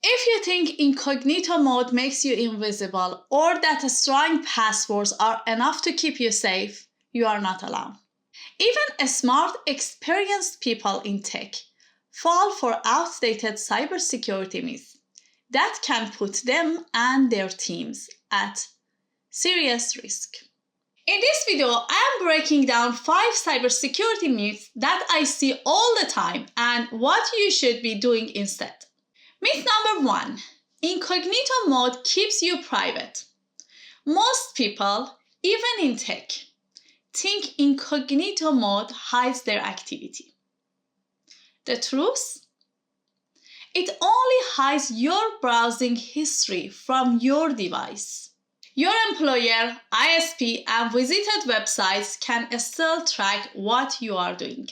If you think incognito mode makes you invisible or that strong passwords are enough to keep you safe, you are not alone. Even smart, experienced people in tech fall for outdated cybersecurity myths that can put them and their teams at serious risk. In this video, I am breaking down 5 cybersecurity myths that I see all the time and what you should be doing instead. Myth number 1. Incognito mode keeps you private. Most people, even in tech, think incognito mode hides their activity. The truth? It only hides your browsing history from your device. Your employer, ISP, and visited websites can still track what you are doing.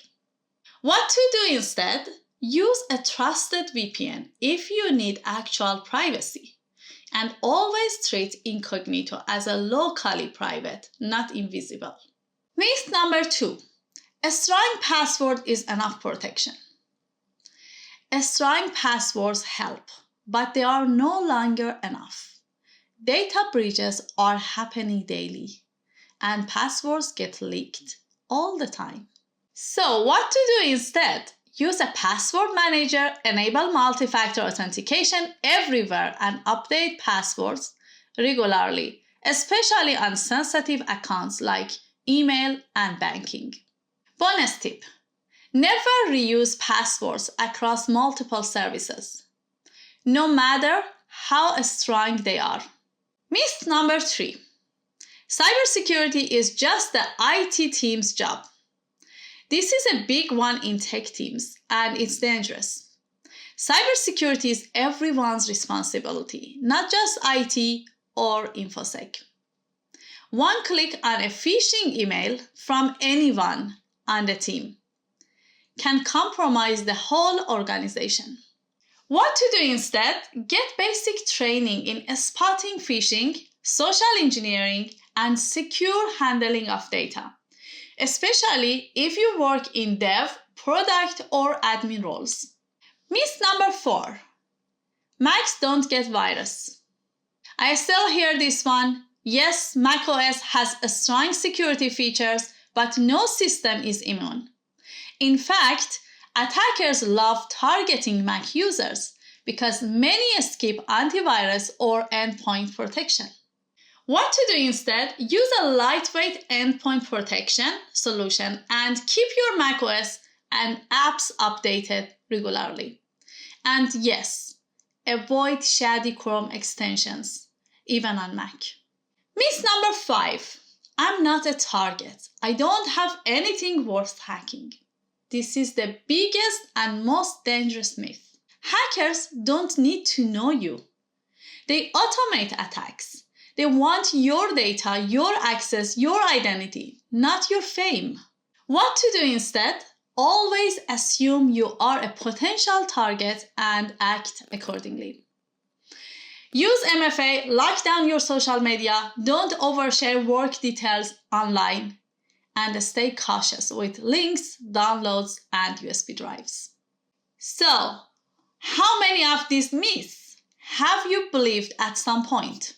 What to do instead? Use a trusted VPN if you need actual privacy. And always treat incognito as a locally private, not invisible. Myth number 2. A strong password is enough protection. Strong passwords help, but they are no longer enough. Data breaches are happening daily, and passwords get leaked all the time. So what to do instead? Use a password manager, enable multi-factor authentication everywhere, and update passwords regularly, especially on sensitive accounts like email and banking. Bonus tip: never reuse passwords across multiple services, no matter how strong they are. Myth number 3. Cybersecurity is just the IT team's job. This is a big one in tech teams, and it's dangerous. Cybersecurity is everyone's responsibility, not just IT or InfoSec. One click on a phishing email from anyone on the team can compromise the whole organization. What to do instead? Get basic training in spotting phishing, social engineering, and secure handling of data, especially if you work in dev, product, or admin roles. Myth number 4. Macs don't get virus. I still hear this one. Yes, macOS has strong security features, but no system is immune. In fact, attackers love targeting Mac users because many skip antivirus or endpoint protection. What to do instead? Use a lightweight endpoint protection solution and keep your macOS and apps updated regularly. And yes, avoid shady Chrome extensions, even on Mac. Myth number 5. I'm not a target. I don't have anything worth hacking. This is the biggest and most dangerous myth. Hackers don't need to know you. They automate attacks. They want your data, your access, your identity, not your fame. What to do instead? Always assume you are a potential target and act accordingly. Use MFA, lock down your social media, don't overshare work details online, and stay cautious with links, downloads, and USB drives. So, how many of these myths have you believed at some point?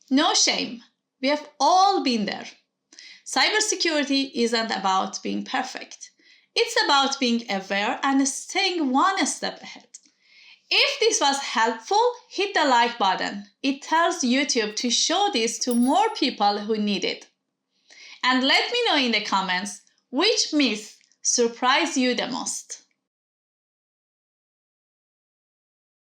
No shame, we have all been there. Cybersecurity isn't about being perfect. It's about being aware and staying one step ahead. If this was helpful, hit the like button. It tells YouTube to show this to more people who need it. And let me know in the comments which myth surprised you the most.